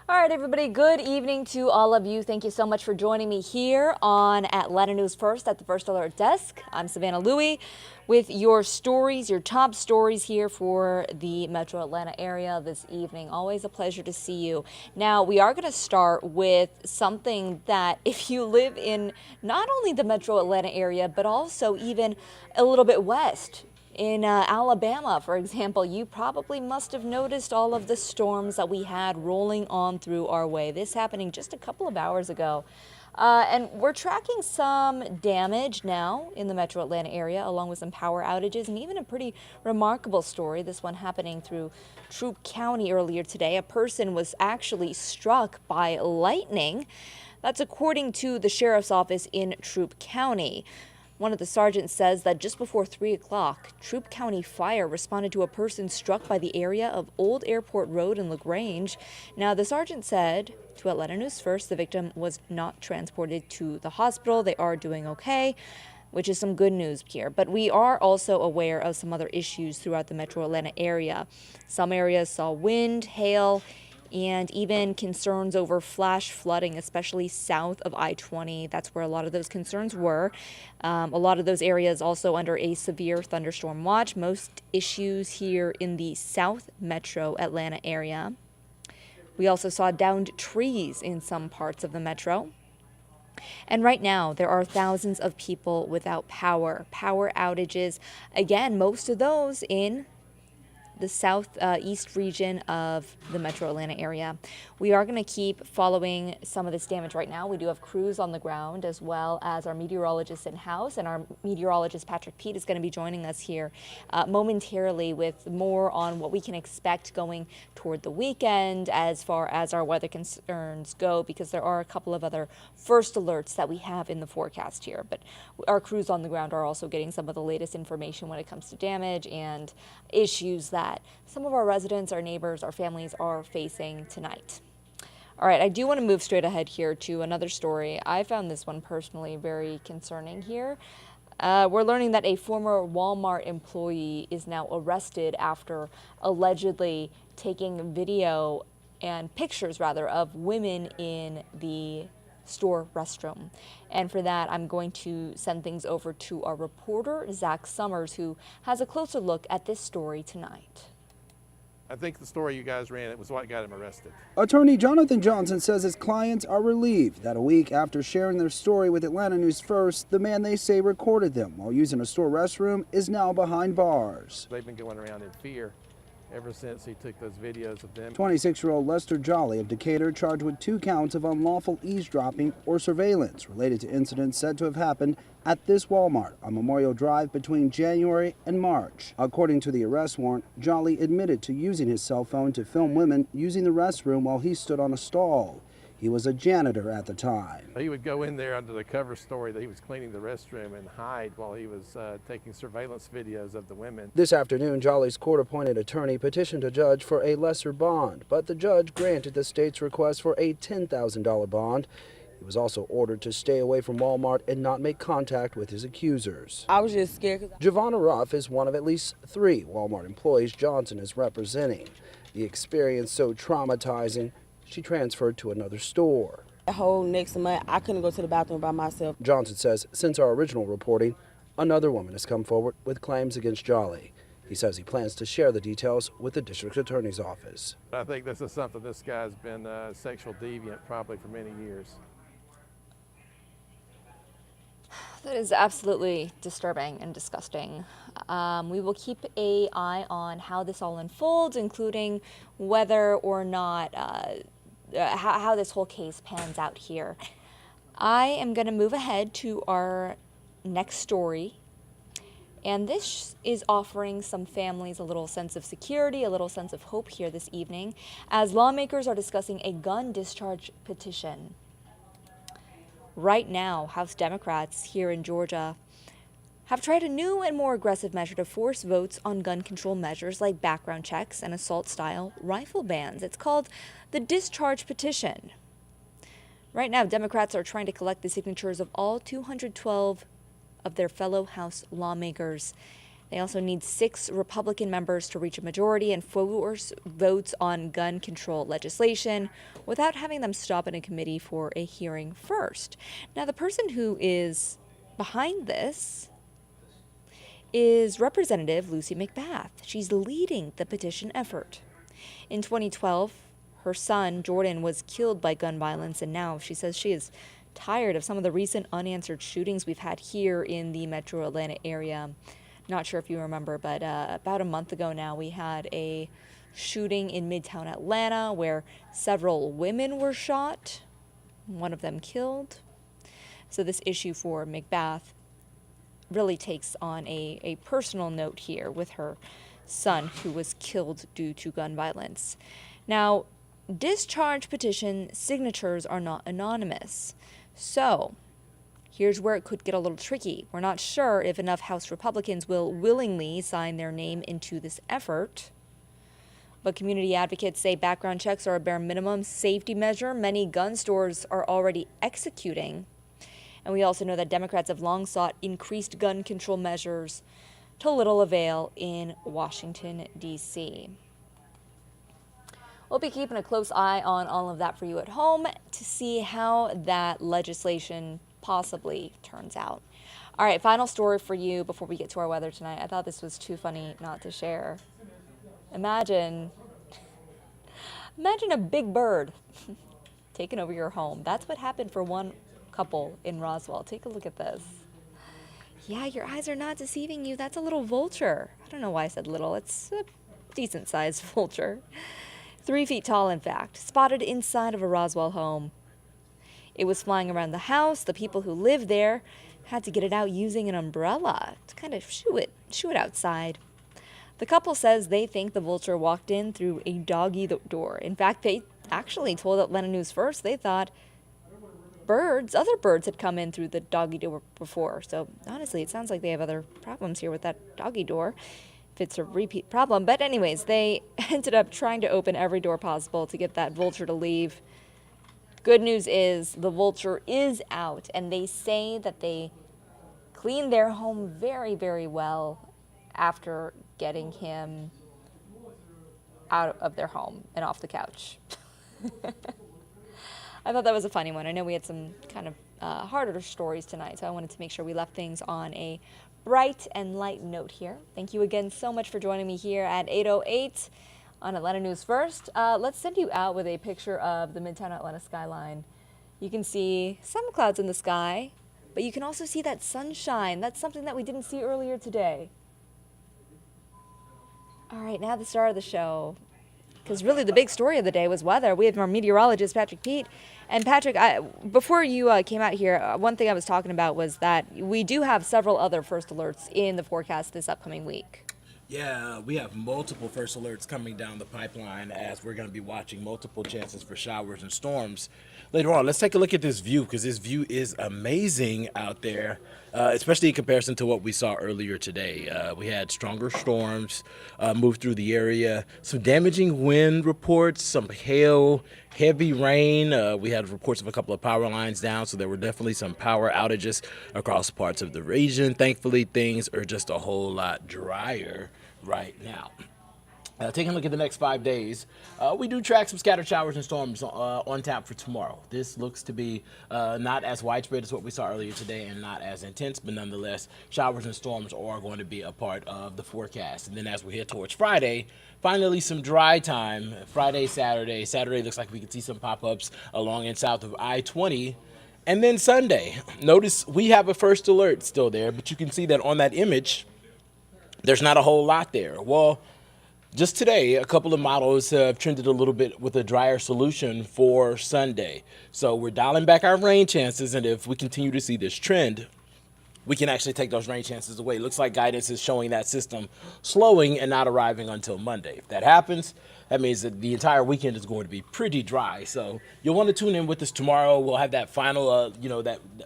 All right, everybody, good evening to all of you. Thank you so much for joining me here on Atlanta News First at the First Alert Desk. I'm Savannah Louie with your stories, your top stories here for the Metro Atlanta area this evening. Always a pleasure to see you. Now, we are going to start with something that if you live in not only the Metro Atlanta area, but also even a little bit west, in Alabama, for example, you probably must have noticed all of the storms that we had rolling on through our way. This happening just a couple of hours ago. And we're tracking some damage now in the Metro Atlanta area, along with some power outages and even a pretty remarkable story. This one happening through Troup County earlier today. A person was actually struck by lightning. That's according to the sheriff's office in Troup County. One of the sergeants says that just before 3 o'clock, Troup County Fire responded to a person struck by the area of Old Airport Road in LaGrange. Now, the sergeant said to Atlanta News First the victim was not transported to the hospital. They are doing okay, which is some good news here. But we are also aware of some other issues throughout the Metro Atlanta area. Some areas saw wind, hail, and even concerns over flash flooding, especially south of I-20. That's where a lot of those concerns were. A lot of those areas also under a severe thunderstorm watch. Most issues here in the South Metro Atlanta area. We also saw downed trees in some parts of the metro. And right now, there are thousands of people without power. Power outages, again, most of those in the southeast region of the Metro Atlanta area. We are going to keep following some of this damage right now. We do have crews on the ground as well as our meteorologist in-house, and our meteorologist Patrick Pete is going to be joining us here momentarily with more on what we can expect going toward the weekend as far as our weather concerns go, because there are a couple of other first alerts that we have in the forecast here. But our crews on the ground are also getting some of the latest information when it comes to damage and issues that some of our residents, our neighbors, our families are facing tonight. All right, I do want to move straight ahead here to another story. I found this one personally very concerning here. We're learning that a former Walmart employee is now arrested after allegedly taking video and pictures, rather, of women in the store restroom. And for that, I'm going to send things over to our reporter, Zach Summers, who has a closer look at this story tonight. I think the story you guys ran, it was what got him arrested. Attorney Jonathan Johnson says his clients are relieved that a week after sharing their story with Atlanta News First, the man they say recorded them while using a store restroom is now behind bars. They've been going around in fear ever since he took those videos of them. 26-year-old Lester Jolly of Decatur charged with 2 counts of unlawful eavesdropping or surveillance related to incidents said to have happened at this Walmart on Memorial Drive between January and March. According to the arrest warrant, Jolly admitted to using his cell phone to film women using the restroom while he stood on a stall. He was a janitor at the time. He would go in there under the cover story that he was cleaning the restroom and hide while he was taking surveillance videos of the women. This afternoon, Jolly's court-appointed attorney petitioned a judge for a lesser bond, but the judge granted the state's request for a $10,000 bond. He was also ordered to stay away from Walmart and not make contact with his accusers. I was just scared. Giovanna Ruff is one of at least 3 Walmart employees Johnson is representing. The experience so traumatizing, she transferred to another store. The whole next month, I couldn't go to the bathroom by myself. Johnson says since our original reporting, another woman has come forward with claims against Jolly. He says he plans to share the details with the district attorney's office. I think this is something this guy's been a sexual deviant probably for many years. That is absolutely disturbing and disgusting. We will keep an eye on how this all unfolds, including whether or not how this whole case pans out here. I am going to move ahead to our next story. And this is offering some families a little sense of security, a little sense of hope here this evening, as lawmakers are discussing a gun discharge petition. Right now, House Democrats here in Georgia have tried a new and more aggressive measure to force votes on gun control measures like background checks and assault-style rifle bans. It's called the Discharge Petition. Right now, Democrats are trying to collect the signatures of all 212 of their fellow House lawmakers. They also need 6 Republican members to reach a majority and force votes on gun control legislation without having them stop in a committee for a hearing first. Now, the person who is behind this is Representative Lucy McBath. She's leading the petition effort. In 2012, her son, Jordan, was killed by gun violence, and now she says she is tired of some of the recent unanswered shootings we've had here in the metro Atlanta area. Not sure if you remember, but about a month ago now, we had a shooting in Midtown Atlanta where several women were shot, one of them killed. So this issue for McBath really takes on a personal note here with her son who was killed due to gun violence. Now, discharge petition signatures are not anonymous. So here's where it could get a little tricky. We're not sure if enough House Republicans will willingly sign their name into this effort. But community advocates say background checks are a bare minimum safety measure many gun stores are already executing. And we also know that Democrats have long sought increased gun control measures to little avail in Washington, D.C. We'll be keeping a close eye on all of that for you at home to see how that legislation possibly turns out. All right, final story for you before we get to our weather tonight. I thought this was too funny not to share. Imagine a big bird taking over your home. That's what happened for one couple in Roswell. Take a look at this. Yeah, your eyes are not deceiving you. That's a little vulture. I don't know why I said little. It's a decent-sized vulture. 3 feet tall, in fact, spotted inside of a Roswell home. It was flying around the house. The people who lived there had to get it out using an umbrella to kind of shoo it outside. The couple says they think the vulture walked in through a doggy door. In fact, they actually told Atlanta News First they thought other birds had come in through the doggy door before. So honestly, it sounds like they have other problems here with that doggy door, if it's a repeat problem. But anyways, they ended up trying to open every door possible to get that vulture to leave. Good news is the vulture is out, and they say that they cleaned their home very, very well after getting him out of their home and off the couch. I thought that was a funny one. I know we had some kind of harder stories tonight, so I wanted to make sure we left things on a bright and light note here. Thank you again so much for joining me here at 8:08 on Atlanta News First. Let's send you out with a picture of the Midtown Atlanta skyline. You can see some clouds in the sky, but you can also see that sunshine. That's something that we didn't see earlier today. All right, now the star of the show, because really the big story of the day was weather. We have our meteorologist, Patrick Pete. And Patrick, before you came out here, one thing I was talking about was that we do have several other first alerts in the forecast this upcoming week. Yeah, we have multiple first alerts coming down the pipeline as we're going to be watching multiple chances for showers and storms later on. Let's take a look at this view, because this view is amazing out there, especially in comparison to what we saw earlier today. We had stronger storms move through the area, some damaging wind reports, some hail, heavy rain. We had reports of a couple of power lines down, so there were definitely some power outages across parts of the region. Thankfully, things are just a whole lot drier right now. Taking a look at the next 5 days, we do track some scattered showers and storms on tap for tomorrow. This looks to be not as widespread as what we saw earlier today and not as intense, but nonetheless, showers and storms are going to be a part of the forecast. And then as we head towards Friday, finally some dry time. Friday, Saturday. Saturday looks like we could see some pop-ups along and south of I-20. And then Sunday, notice we have a first alert still there, but you can see that on that image, there's not a whole lot there. Well, just today, a couple of models have trended a little bit with a drier solution for Sunday. So we're dialing back our rain chances, and if we continue to see this trend, we can actually take those rain chances away. Looks like guidance is showing that system slowing and not arriving until Monday. If that happens, that means that the entire weekend is going to be pretty dry. So you'll want to tune in with us tomorrow. We'll have that final,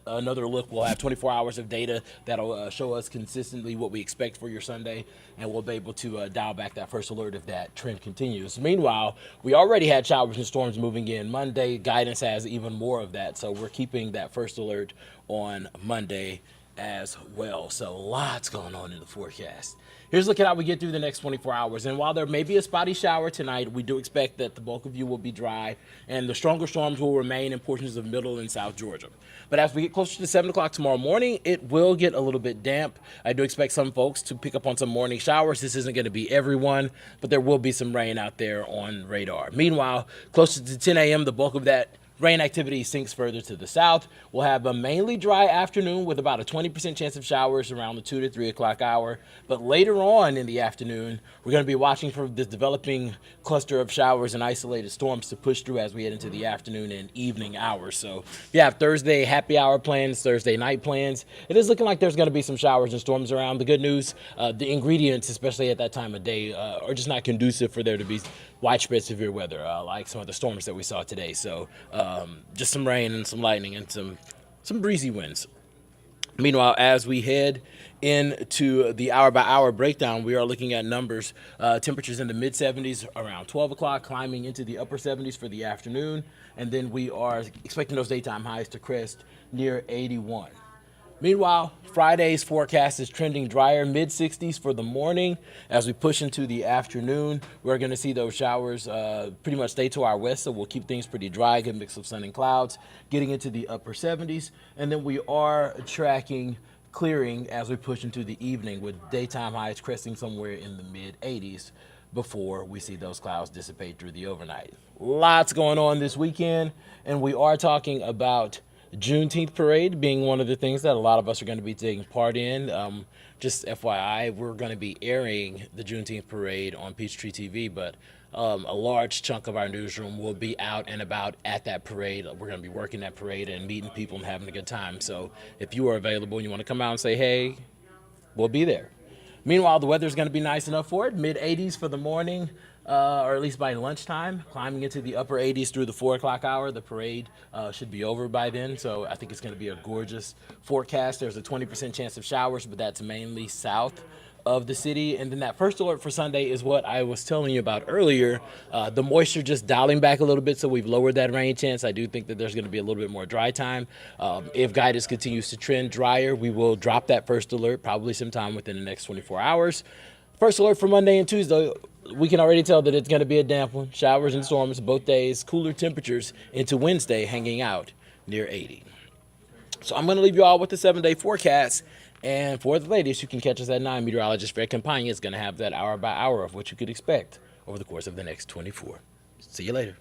another look. We'll have 24 hours of data that'll show us consistently what we expect for your Sunday, and we'll be able to dial back that first alert if that trend continues. Meanwhile, we already had showers and storms moving in Monday. Guidance has even more of that, so we're keeping that first alert on Monday as well. So lots going on in the forecast. Here's looking how we get through the next 24 hours. And while there may be a spotty shower tonight, we do expect that the bulk of you will be dry and the stronger storms will remain in portions of middle and south Georgia. But as we get closer to 7 o'clock tomorrow morning, it will get a little bit damp. I do expect some folks to pick up on some morning showers. This isn't going to be everyone, but there will be some rain out there on radar. Meanwhile, closer to 10 a.m., the bulk of that rain activity sinks further to the south. We'll have a mainly dry afternoon with about a 20% chance of showers around the 2 to 3 o'clock hour. But later on in the afternoon, we're going to be watching for this developing cluster of showers and isolated storms to push through as we head into the afternoon and evening hours. So if you have Thursday happy hour plans, Thursday night plans, it is looking like there's going to be some showers and storms around. The good news, the ingredients, especially at that time of day, are just not conducive for there to be widespread severe weather like some of the storms that we saw today. So just some rain and some lightning and some breezy winds. Meanwhile, as we head into the hour-by-hour breakdown, we are looking at numbers, temperatures in the mid-70s around 12 o'clock, climbing into the upper 70s for the afternoon, and then we are expecting those daytime highs to crest near 81. Meanwhile, Friday's forecast is trending drier, mid-60s for the morning. As we push into the afternoon, we're going to see those showers pretty much stay to our west, so we'll keep things pretty dry, good mix of sun and clouds, getting into the upper 70s. And then we are tracking clearing as we push into the evening with daytime highs cresting somewhere in the mid-80s before we see those clouds dissipate through the overnight. Lots going on this weekend, and we are talking about Juneteenth parade being one of the things that a lot of us are going to be taking part in. Just FYI, we're going to be airing the Juneteenth parade on Peachtree TV, but a large chunk of our newsroom will be out and about at that parade. We're going to be working that parade and meeting people and having a good time. So if you are available and you want to come out and say, hey, we'll be there. Meanwhile, the weather is going to be nice enough for it, mid-80s for the morning. Or at least by lunchtime, climbing into the upper 80s through the 4 o'clock hour. The parade should be over by then, so I think it's going to be a gorgeous forecast. There's a 20% chance of showers, but that's mainly south of the city. And then that first alert for Sunday is what I was telling you about earlier. The moisture just dialing back a little bit, so we've lowered that rain chance. I do think that there's going to be a little bit more dry time. If guidance continues to trend drier, we will drop that first alert probably sometime within the next 24 hours. First alert for Monday and Tuesday, we can already tell that it's going to be a damp one. Showers and storms both days, cooler temperatures into Wednesday hanging out near 80. So I'm going to leave you all with the 7-day forecast. And for the latest, you can catch us at 9. Meteorologist Fred Campagna is going to have that hour by hour of what you could expect over the course of the next 24. See you later.